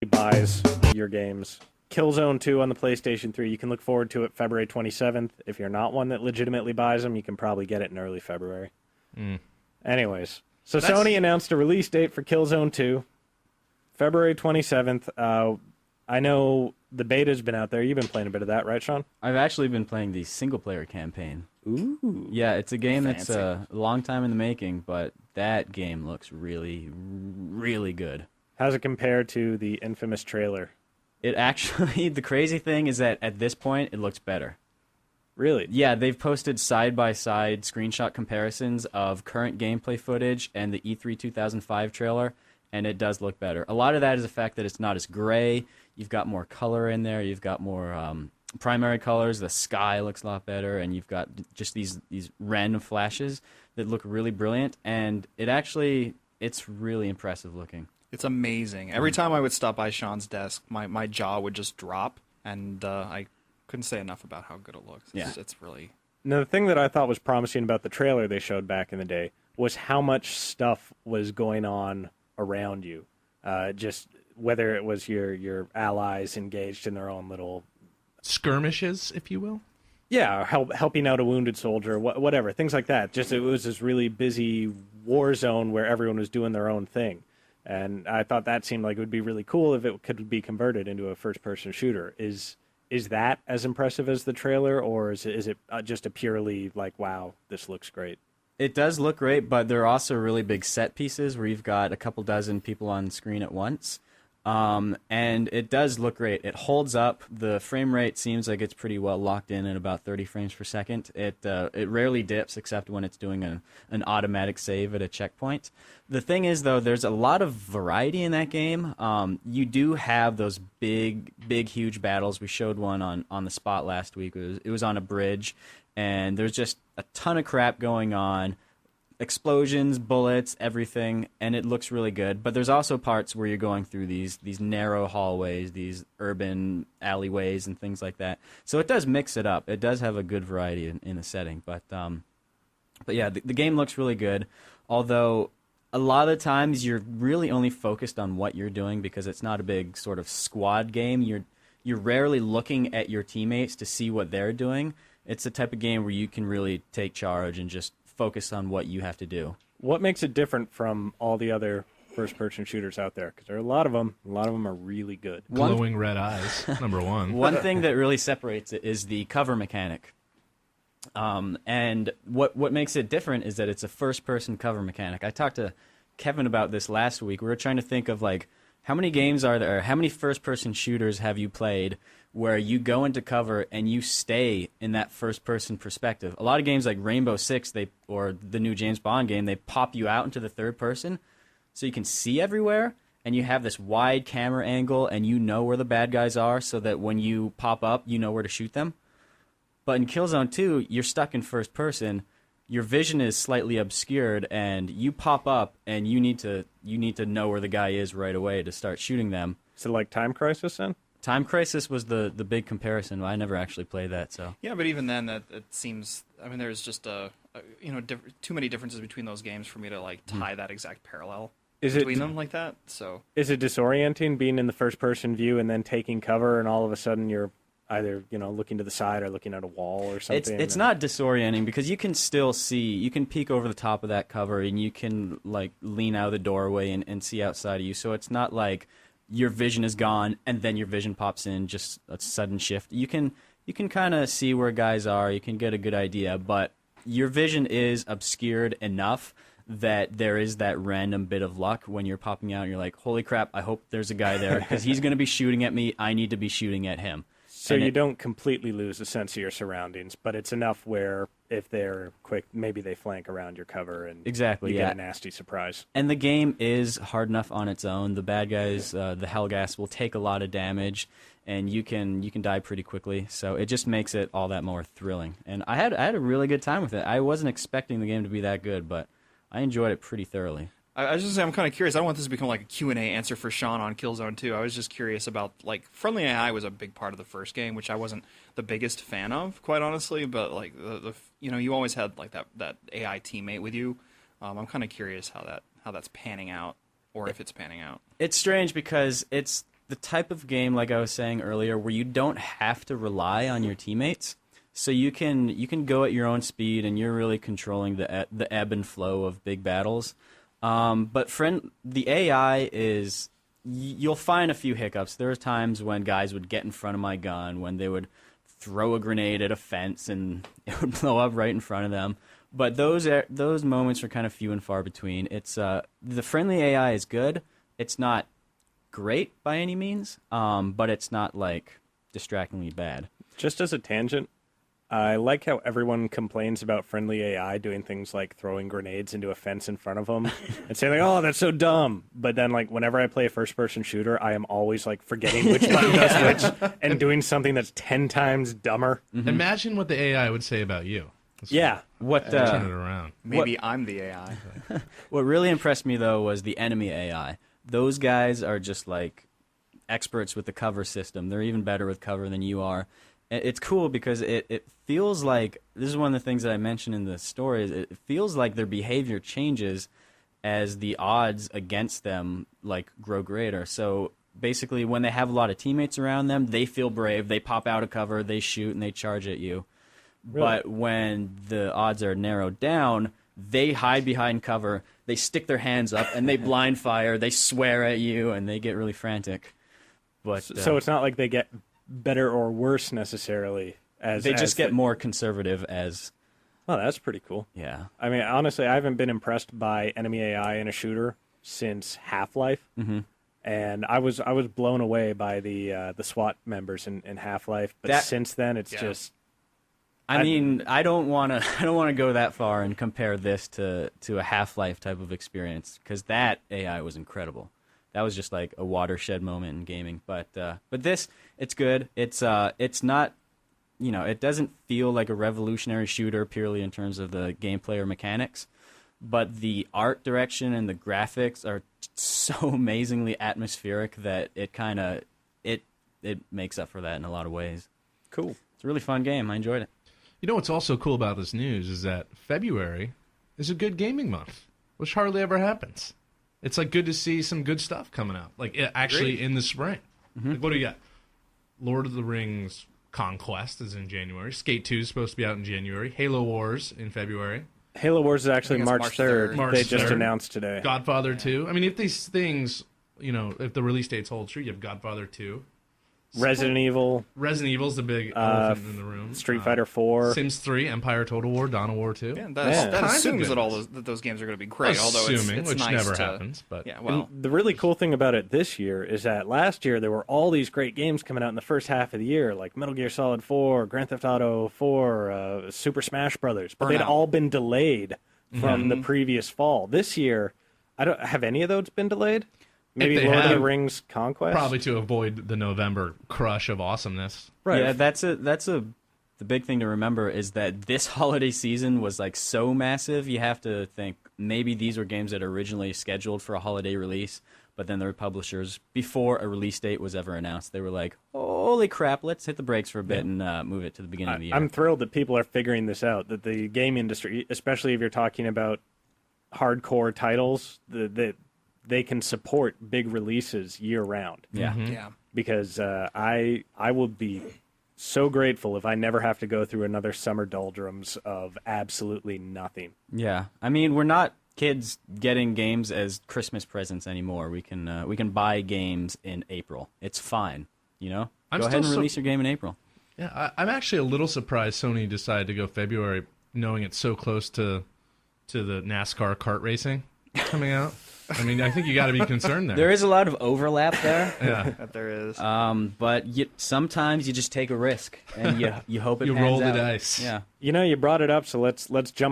buys your games. Killzone 2 on the PlayStation 3, you can look forward to it February 27th. If you're not one that legitimately buys them, you can probably get it in early February. Anyways, so Sony announced a release date for Killzone 2, February 27th. I know the beta's been out there. You've been playing a bit of that, right, Sean? I've actually been playing the single-player campaign. Ooh. Yeah, it's a game Fancy. that's a long time in the making, but that game looks really, really good. How's it compare to the infamous trailer? It actually, the crazy thing is that at this point, it looks better. Really? Yeah, they've posted side-by-side screenshot comparisons of current gameplay footage and the E3 2005 trailer, and it does look better. A lot of that is the fact that it's not as gray. You've got more color in there. You've got more primary colors. The sky looks a lot better, and you've got just these random flashes that look really brilliant, and it's really impressive looking. It's amazing. Every time I would stop by Sean's desk, my jaw would just drop, and I couldn't say enough about how good it looks. It's really... Now, the thing that I thought was promising about the trailer they showed back in the day was how much stuff was going on around you. Just whether it was your allies engaged in their own little... skirmishes, if you will. Yeah, helping out a wounded soldier, whatever, things like that. Just it was this really busy war zone where everyone was doing their own thing. And I thought that seemed like it would be really cool if it could be converted into a first-person shooter. Is that as impressive as the trailer, or is it just a purely like, wow, this looks great? It does look great, but there are also really big set pieces where you've got a couple dozen people on screen at once. And it does look great. It holds up. The frame rate seems like it's pretty well locked in at about 30 frames per second. It rarely dips except when it's doing an automatic save at a checkpoint. The thing is, though, there's a lot of variety in that game. You do have those big, huge battles. We showed one on the spot last week. It was on a bridge, and there's just a ton of crap going on. Explosions, bullets, everything, and it looks really good. But there's also parts where you're going through these narrow hallways, these urban alleyways, and things like that. So it does mix it up. It does have a good variety in the setting. But yeah, the game looks really good. Although a lot of the times you're really only focused on what you're doing because it's not a big sort of squad game. You're rarely looking at your teammates to see what they're doing. It's the type of game where you can really take charge and just focus on what you have to do. What makes it different from all the other first-person shooters out there? Because there are a lot of them. A lot of them are really good. Glowing red eyes, number one. One thing that really separates it is the cover mechanic. And what makes it different is that it's a first-person cover mechanic. I talked to Kevin about this last week. We were trying to think of, like, how many games are there, how many first-person shooters have you played where you go into cover and you stay in that first-person perspective? A lot of games like Rainbow Six or the new James Bond game, they pop you out into the third person so you can see everywhere, and you have this wide camera angle, and you know where the bad guys are so that when you pop up, you know where to shoot them. But in Killzone 2, you're stuck in first person. Your vision is slightly obscured, and you pop up, and you need to know where the guy is right away to start shooting them. Is it like Time Crisis then? Time Crisis was the big comparison. I never actually played that, so. Yeah, but even then, it seems... I mean, there's just too many differences between those games for me to like tie that exact parallel between them like that. So is it disorienting being in the first-person view and then taking cover, and all of a sudden you're either looking to the side or looking at a wall or something? It's not disorienting because you can still see. You can peek over the top of that cover, and you can like lean out of the doorway and see outside of you. So it's not like your vision is gone and then your vision pops in, just a sudden shift. You can kind of see where guys are. You can get a good idea, but your vision is obscured enough that there is that random bit of luck when you're popping out and you're like, holy crap, I hope there's a guy there because he's going to be shooting at me. I need to be shooting at him. So you don't completely lose the sense of your surroundings, but it's enough where if they're quick, maybe they flank around your cover and you get a nasty surprise. And the game is hard enough on its own. The bad guys, the Hellgas, will take a lot of damage, and you can die pretty quickly. So it just makes it all that more thrilling. And I had a really good time with it. I wasn't expecting the game to be that good, but I enjoyed it pretty thoroughly. I was just saying, I'm kind of curious. I don't want this to become like a Q&A answer for Sean on Killzone 2. I was just curious about, like, friendly AI was a big part of the first game, which I wasn't the biggest fan of, quite honestly. But like you always had like that AI teammate with you. I'm kind of curious how that's panning out, or if it's panning out. It's strange because it's the type of game, like I was saying earlier, where you don't have to rely on your teammates. So you can go at your own speed, and you're really controlling the ebb and flow of big battles. But the AI is, you'll find a few hiccups. There are times when guys would get in front of my gun, when they would throw a grenade at a fence, and it would blow up right in front of them. But those moments are kind of few and far between. It's the friendly AI is good. It's not great by any means, but it's not like distractingly bad. Just as a tangent, I like how everyone complains about friendly AI doing things like throwing grenades into a fence in front of them and saying like, "Oh, that's so dumb." But then, like, whenever I play a first-person shooter, I am always like forgetting which button does which and doing something that's 10 times dumber. Mm-hmm. Imagine what the AI would say about you. Yeah. Turn it around. Maybe I'm the AI. What really impressed me, though, was the enemy AI. Those guys are just like experts with the cover system. They're even better with cover than you are. It's cool because it feels like, this is one of the things that I mentioned in the story, is it feels like their behavior changes as the odds against them like grow greater. So basically, when they have a lot of teammates around them, they feel brave, they pop out of cover, they shoot, and they charge at you. Really? But when the odds are narrowed down, they hide behind cover, they stick their hands up, and they blind fire, they swear at you, and they get really frantic. But so it's not like they get better or worse necessarily. They just get more conservative as... Oh, that's pretty cool. Yeah. I mean, honestly, I haven't been impressed by enemy AI in a shooter since Half-Life. Mm-hmm. And I was blown away by the SWAT members in Half-Life. But since then, it's just... I mean, I don't want to go that far and compare this to a Half-Life type of experience, because that AI was incredible. That was just like a watershed moment in gaming. But this, it's good. It's not, it doesn't feel like a revolutionary shooter purely in terms of the gameplay or mechanics, but the art direction and the graphics are so amazingly atmospheric that it kind of it makes up for that in a lot of ways. Cool. It's a really fun game. I enjoyed it. You know what's also cool about this news is that February is a good gaming month, which hardly ever happens. It's like good to see some good stuff coming out, like actually in the spring. Mm-hmm. Like, what do you got? Lord of the Rings Conquest is in January. Skate 2 is supposed to be out in January. Halo Wars in February. Halo Wars is actually March 3rd. March they just 3rd. Announced today. Godfather 2. I mean, if these things, if the release dates hold true, you have Godfather 2. Resident Evil. Resident Evil's the big elephant in the room. Street Fighter 4. Sims 3, Empire Total War, Dawn of War 2. Yeah, that assumes that those games are going to be great. Assuming, it's which nice never to, happens. But yeah, well, and the really cool thing about it this year is that last year there were all these great games coming out in the first half of the year, like Metal Gear Solid 4, Grand Theft Auto 4, Super Smash Brothers, but they'd all been delayed from the previous fall. This year, have any of those been delayed? Maybe Lord of the Rings Conquest? Probably to avoid the November crush of awesomeness. Right. Yeah, the big thing to remember is that this holiday season was like so massive. You have to think maybe these were games that are originally scheduled for a holiday release, but then their publishers, before a release date was ever announced, they were like, "Holy crap, let's hit the brakes for a bit and move it to the beginning of the year." I'm thrilled that people are figuring this out. That the game industry, especially if you're talking about hardcore titles, that they can support big releases year round. Yeah. Mm-hmm. Yeah. Because I will be so grateful if I never have to go through another summer doldrums of absolutely nothing. Yeah. I mean, we're not kids getting games as Christmas presents anymore. We can buy games in April. It's fine, Go ahead and release your game in April. Yeah, I'm actually a little surprised Sony decided to go February, knowing it's so close to the NASCAR kart racing coming out. I mean, I think you got to be concerned there. There is a lot of overlap there. Yeah, that there is. But sometimes you just take a risk and you hope it you pans roll the out. dice. Yeah. You brought it up, so let's jump